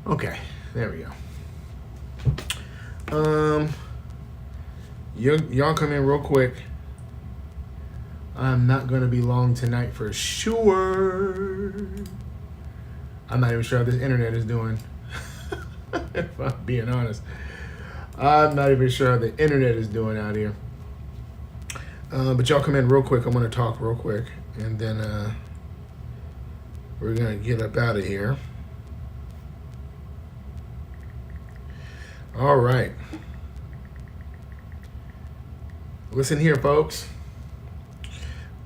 Okay, there we go. Y'all come in real quick. I'm not gonna be long tonight for sure. I'm not even sure how this internet is doing. If I'm being honest, I'm not even sure how the internet is doing out here. But y'all come in real quick. I'm gonna talk real quick, and then we're gonna get up out of here. All right. Listen here, folks.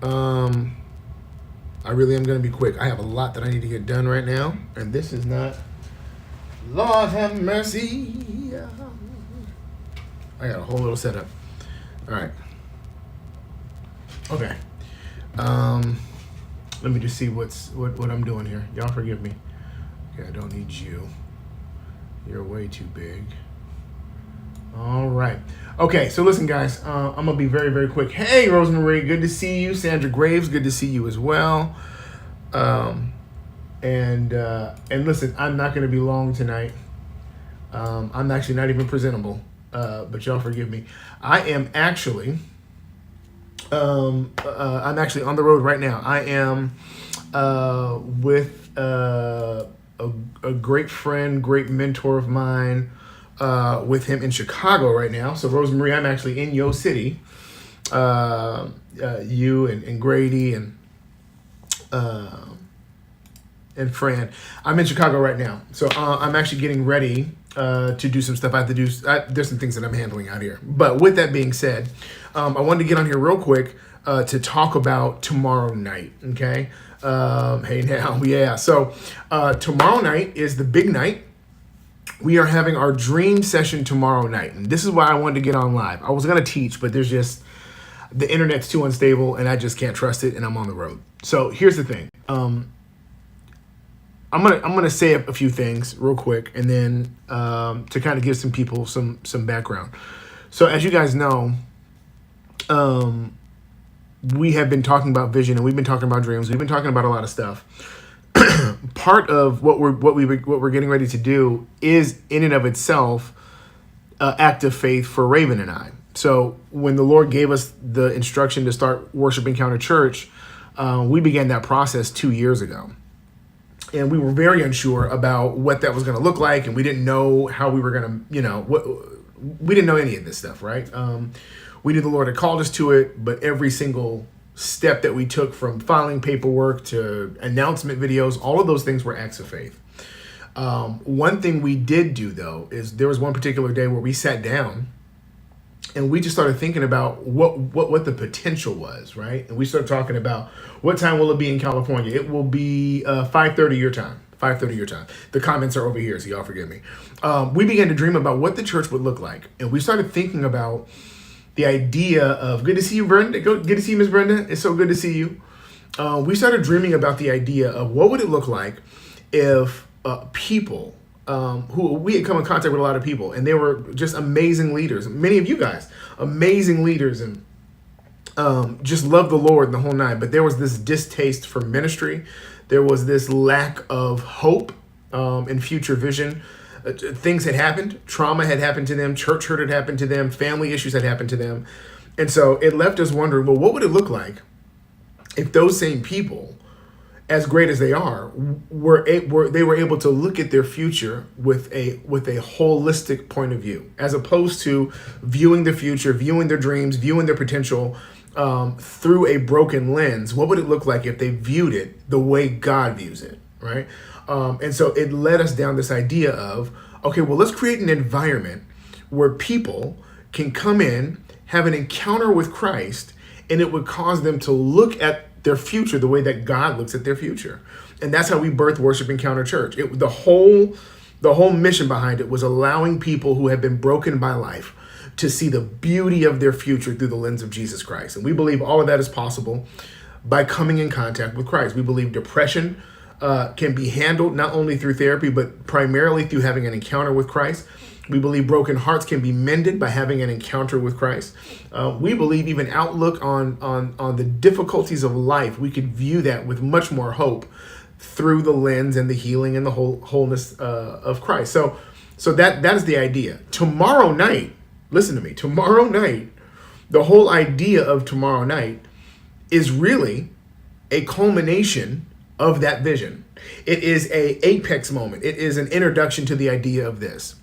I really am going to be quick. I have a lot that I need to get done right now, and this is not. Lord have mercy. I got a whole little setup. All right. Okay. Let me just see what I'm doing here. Y'all forgive me. Okay, I don't need you. You're way too big. All right. Okay, so listen, guys. I'm gonna be very, very quick. Hey, Rosemarie, good to see you. Sandra Graves, good to see you as well. And listen, I'm not gonna be long tonight. I'm actually not even presentable, but y'all forgive me. I am actually, I'm actually on the road right now. I am with a great friend, great mentor of mine. With him in Chicago right now. So Rosemarie, I'm actually in your city. You and Grady and Fran. I'm in Chicago right now. So I'm actually getting ready to do some stuff I have to do. There's some things that I'm handling out here. But with that being said, I wanted to get on here real quick to talk about tomorrow night. Okay. Hey now, yeah. So tomorrow night is the big night. We are having our dream session tomorrow night. And this is why I wanted to get on live. I was going to teach, but there's just, the internet's too unstable and I just can't trust it and I'm on the road. So here's the thing. I'm gonna say a few things real quick and then to kind of give some people some background. So as you guys know, we have been talking about vision and we've been talking about dreams. We've been talking about a lot of stuff. Part of what we're getting ready to do is in and of itself act of faith for Raven and I. So when the Lord gave us the instruction to start Worship Encounter Church, we began that process 2 years ago. And we were very unsure about what that was going to look like. And we didn't know how we were going to, we didn't know any of this stuff, right? We knew the Lord had called us to it, but every single step that we took from filing paperwork to announcement videos, all of those things were acts of faith. One thing we did do though, is there was one particular day where we sat down and we just started thinking about what the potential was, right? And we started talking about what time will it be in California? It will be 5:30 your time. 5:30 your time. The comments are over here, so y'all forgive me. We began to dream about what the church would look like. And we started thinking about the idea of, good to see you, Brenda. Good to see you, Miss Brenda. It's so good to see you. We started dreaming about the idea of what would it look like if people who we had come in contact with a lot of people and they were just amazing leaders. Many of you guys, amazing leaders and just love the Lord and the whole nine. But there was this distaste for ministry. There was this lack of hope and future vision. Things had happened. Trauma had happened to them. Church hurt had happened to them. Family issues had happened to them. And so it left us wondering, well, what would it look like if those same people, as great as they are, were able to look at their future with a holistic point of view, as opposed to viewing the future, viewing their dreams, viewing their potential through a broken lens? What would it look like if they viewed it the way God views it, right? And so it led us down this idea of, okay, well, let's create an environment where people can come in, have an encounter with Christ, and it would cause them to look at their future the way that God looks at their future. And that's how we birthed Worship Encounter Church. The whole mission behind it was allowing people who have been broken by life to see the beauty of their future through the lens of Jesus Christ. And we believe all of that is possible by coming in contact with Christ. We believe depression can be handled not only through therapy, but primarily through having an encounter with Christ. We believe broken hearts can be mended by having an encounter with Christ. We believe even outlook on the difficulties of life, we could view that with much more hope through the lens and the healing and the wholeness of Christ. So that is the idea. Tomorrow night, listen to me. Tomorrow night, the whole idea of tomorrow night is really a culmination of that vision. It is a apex moment. It is an introduction to the idea of this.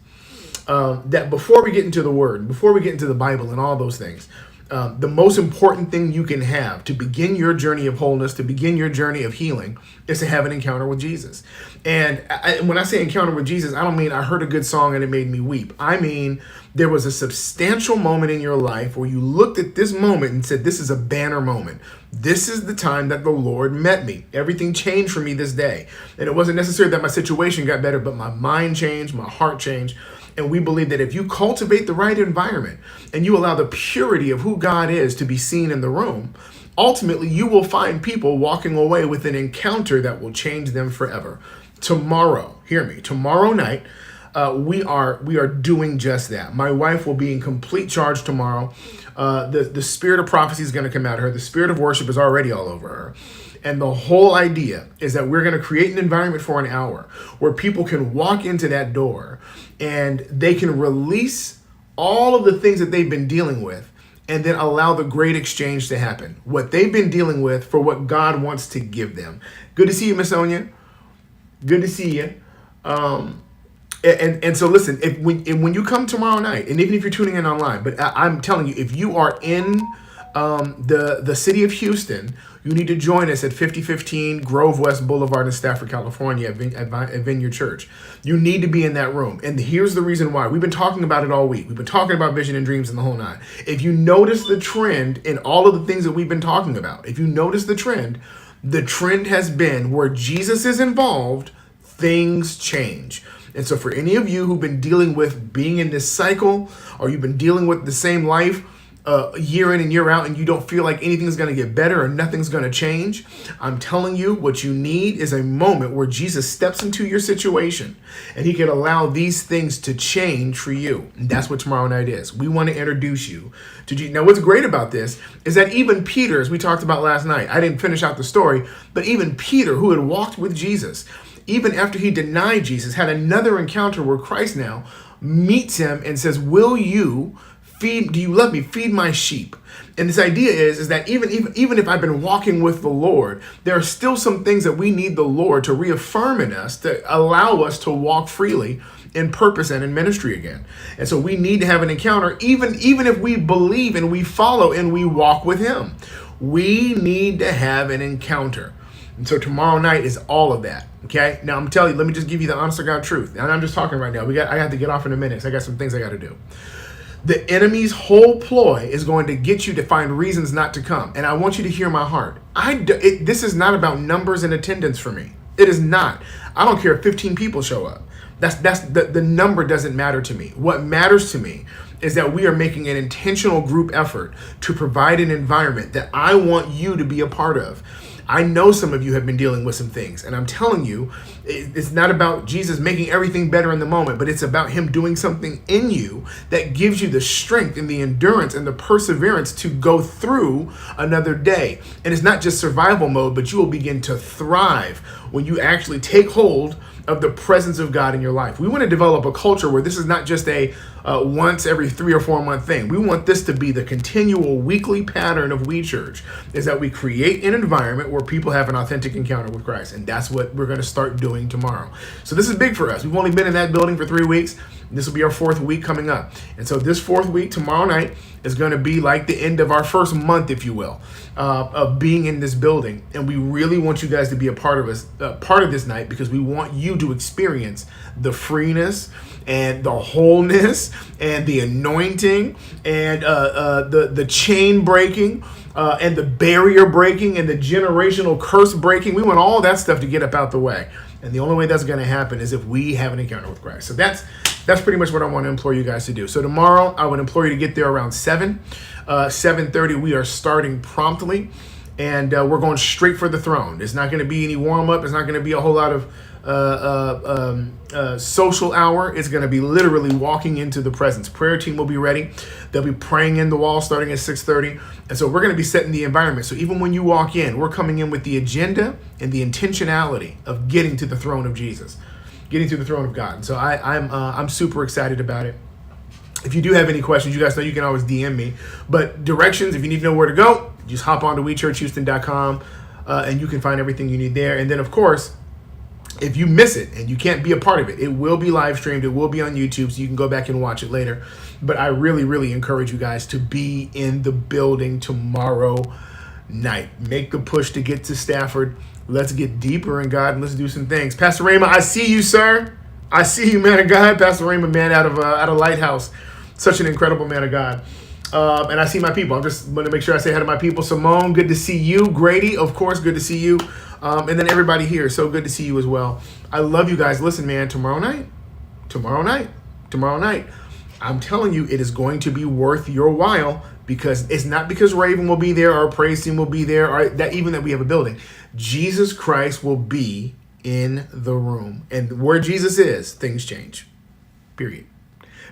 That before we get into the Word, before we get into the Bible and all those things, the most important thing you can have to begin your journey of wholeness, to begin your journey of healing, is to have an encounter with Jesus. And when I say encounter with Jesus, I don't mean I heard a good song and it made me weep. I mean, there was a substantial moment in your life where you looked at this moment and said, this is a banner moment. This is the time that the Lord met me. Everything changed for me this day. And it wasn't necessarily that my situation got better, but my mind changed, my heart changed. And we believe that if you cultivate the right environment and you allow the purity of who God is to be seen in the room, ultimately you will find people walking away with an encounter that will change them forever. Tomorrow, hear me, tomorrow night, we are doing just that. My wife will be in complete charge tomorrow. The spirit of prophecy is going to come out of her. The spirit of worship is already all over her. And the whole idea is that we're going to create an environment for an hour where people can walk into that door and they can release all of the things that they've been dealing with and then allow the great exchange to happen. What they've been dealing with for what God wants to give them. Good to see you, Miss Sonia. Good to see you. And so listen, when you come tomorrow night, and even if you're tuning in online, but I'm telling you, if you are in the city of Houston, you need to join us at 5015 Grove West Boulevard in Stafford, California at Vineyard Church. You need to be in that room. And here's the reason why. We've been talking about it all week. We've been talking about vision and dreams and the whole nine. If you notice the trend in all of the things that we've been talking about, if you notice the trend has been where Jesus is involved, things change. And so for any of you who've been dealing with being in this cycle, or you've been dealing with the same life year in and year out, and you don't feel like anything's going to get better or nothing's going to change, I'm telling you, what you need is a moment where Jesus steps into your situation and he can allow these things to change for you. And that's what tomorrow night is. We want to introduce you to Jesus. Now, what's great about this is that even Peter, as we talked about last night, I didn't finish out the story, but even Peter, who had walked with Jesus, even after he denied Jesus, had another encounter where Christ now meets him and says, do you love me? Feed my sheep. And this idea is that even if I've been walking with the Lord, there are still some things that we need the Lord to reaffirm in us to allow us to walk freely in purpose and in ministry again. And so we need to have an encounter, even if we believe and we follow and we walk with him. We need to have an encounter. And so tomorrow night is all of that. Okay. Now I'm telling you, let me just give you the honest to God truth. And I'm just talking right now. I have to get off in a minute. So I got some things I got to do. The enemy's whole ploy is going to get you to find reasons not to come. And I want you to hear my heart. This is not about numbers and attendance for me. It is not. I don't care if 15 people show up. The number doesn't matter to me. What matters to me is that we are making an intentional group effort to provide an environment that I want you to be a part of. I know some of you have been dealing with some things, and I'm telling you, it's not about Jesus making everything better in the moment, but it's about him doing something in you that gives you the strength and the endurance and the perseverance to go through another day. And it's not just survival mode, but you will begin to thrive when you actually take hold of the presence of God in your life. We want to develop a culture where this is not just a once every 3 or 4 month thing. We want this to be the continual weekly pattern of We Church, is that we create an environment where people have an authentic encounter with Christ. And that's what we're going to start doing tomorrow. So this is big for us. We've only been in that building for 3 weeks. This will be our 4th week coming up. And so this 4th week, tomorrow night, is going to be like the end of our first month, if you will, of being in this building. And we really want you guys to be a part of this night, because we want you to experience the freeness and the wholeness and the anointing and the chain breaking and the barrier breaking and the generational curse breaking. We want all that stuff to get up out the way. And the only way that's going to happen is if we have an encounter with Christ. So that's pretty much what I want to implore you guys to do. So tomorrow, I would implore you to get there around 7:30. We are starting promptly, and we're going straight for the throne. There's not going to be any warm up. There's not going to be a whole lot of social hour. It's going to be literally walking into the presence. Prayer team will be ready. They'll be praying in the wall starting at 6:30. And so we're going to be setting the environment. So even when you walk in, we're coming in with the agenda and the intentionality of getting to the throne of Jesus, getting to the throne of God. And so I'm super excited about it. If you do have any questions, you guys know you can always DM me. But directions, if you need to know where to go, just hop on to WeChurchHouston.com and you can find everything you need there. And then, of course, if you miss it and you can't be a part of it, it will be live streamed. It will be on YouTube, so you can go back and watch it later. But I really, really encourage you guys to be in the building tomorrow night. Make the push to get to Stafford. Let's get deeper in God and let's do some things. Pastor Raymond, I see you, sir. I see you, man of God. Pastor Raymond, man, out of Lighthouse. Such an incredible man of God. And I see my people. I'm just going to make sure I say hi to my people. Simone, good to see you. Grady, of course, good to see you. And then everybody here, so good to see you as well. I love you guys. Listen, man, tomorrow night, I'm telling you, it is going to be worth your while, because it's not because Raven will be there or Praise Team will be there or that even that we have a building. Jesus Christ will be in the room. And where Jesus is, things change. Period.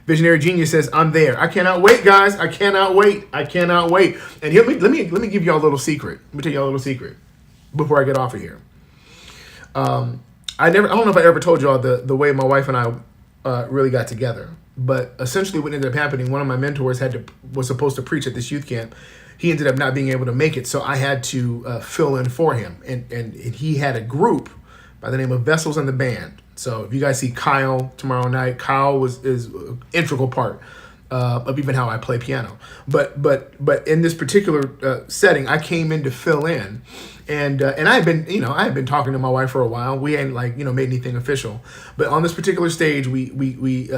Visionary Genius says, I'm there. I cannot wait, guys. I cannot wait. And let me give y'all a little secret. Let me tell y'all a little secret before I get off of here. I don't know if I ever told y'all the way my wife and I really got together. But essentially what ended up happening, one of my mentors was supposed to preach at this youth camp. He ended up not being able to make it, so I had to fill in for him. And he had a group by the name of Vessels and the Band. So if you guys see Kyle tomorrow night, Kyle is an integral part of even how I play piano. But in this particular setting, I came in to fill in, and I had been talking to my wife for a while. We hadn't made anything official, but on this particular stage, we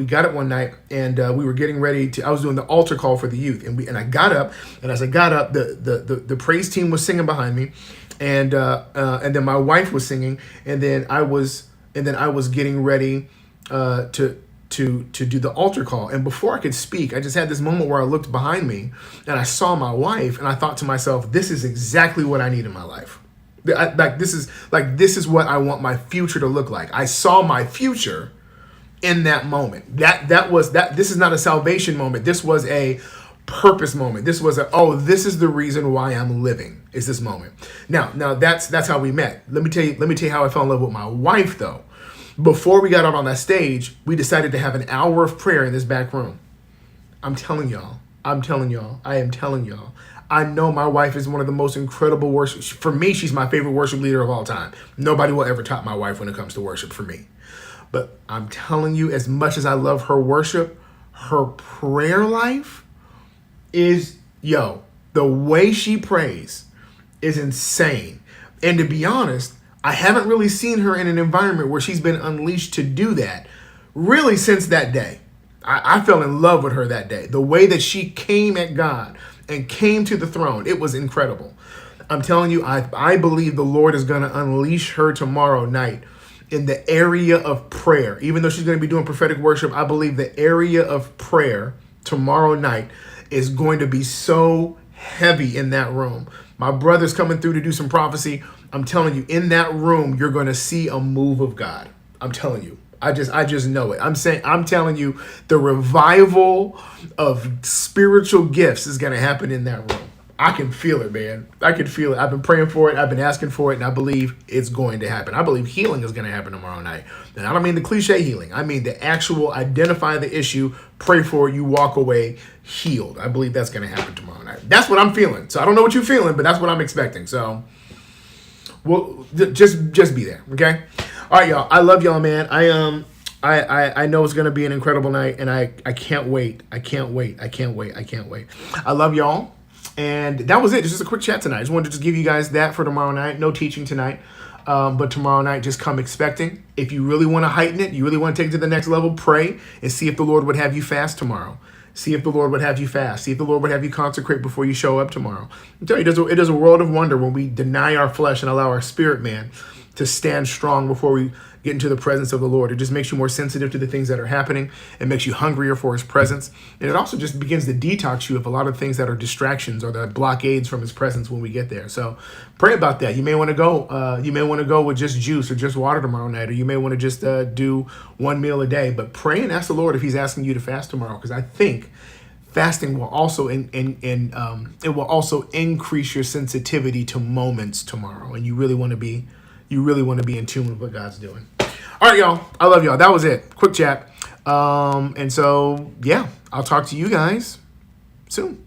got up one night, and we were getting ready to. I was doing the altar call for the youth, and I got up, and as I got up, the praise team was singing behind me, and then my wife was singing, and then I was getting ready to do the altar call. And before I could speak, I just had this moment where I looked behind me and I saw my wife, and I thought to myself, this is exactly what I need in my life. This is what I want my future to look like. I saw my future in that moment. This is not a salvation moment. This was a purpose moment. This was this is the reason why I'm living, is this moment. Now that's how we met. Let me tell you how I fell in love with my wife, though. Before we got out on that stage, we decided to have an hour of prayer in this back room. I'm telling y'all. I am telling y'all. I know my wife is one of the most incredible worship. For me, she's my favorite worship leader of all time. Nobody will ever top my wife when it comes to worship for me. But I'm telling you, as much as I love her worship, her prayer life is, the way she prays is insane. And to be honest, I haven't really seen her in an environment where she's been unleashed to do that really since that day. I fell in love with her that day. The way that she came at God and came to the throne, it was incredible. I'm telling you, I believe the Lord is going to unleash her tomorrow night in the area of prayer. Even though she's going to be doing prophetic worship, I believe the area of prayer tomorrow night is going to be so heavy in that room. My brother's coming through to do some prophecy. I'm telling you, in that room, you're going to see a move of God. I'm telling you. I just know it. I'm telling you, the revival of spiritual gifts is going to happen in that room. I can feel it, man. I can feel it. I've been praying for it. I've been asking for it, and I believe it's going to happen. I believe healing is going to happen tomorrow night. And I don't mean the cliche healing. I mean the actual identify the issue, pray for it, you walk away healed. I believe that's going to happen tomorrow night. That's what I'm feeling. So I don't know what you're feeling, but that's what I'm expecting. So well, just be there, okay? All right, y'all. I love y'all, man. I know it's gonna be an incredible night, and I can't wait. I love y'all. And that was it. Just a quick chat tonight. I just wanted to give you guys that for tomorrow night. No teaching tonight. But tomorrow night, just come expecting. If you really want to heighten it, you really want to take it to the next level, pray and see if the Lord would have you fast tomorrow. See if the Lord would have you fast. See if the Lord would have you consecrate before you show up tomorrow. I'm telling you, it is a world of wonder when we deny our flesh and allow our spirit man to stand strong before we get into the presence of the Lord. It just makes you more sensitive to the things that are happening. It makes you hungrier for his presence. And it also just begins to detox you of a lot of things that are distractions or that blockades from his presence when we get there. So pray about that. You may want to go with just juice or just water tomorrow night, or you may want to just do one meal a day. But pray and ask the Lord if he's asking you to fast tomorrow, because I think fasting will also it will also increase your sensitivity to moments tomorrow, and you really want to be in tune with what God's doing. All right, y'all. I love y'all. That was it. Quick chat. And so yeah, I'll talk to you guys soon.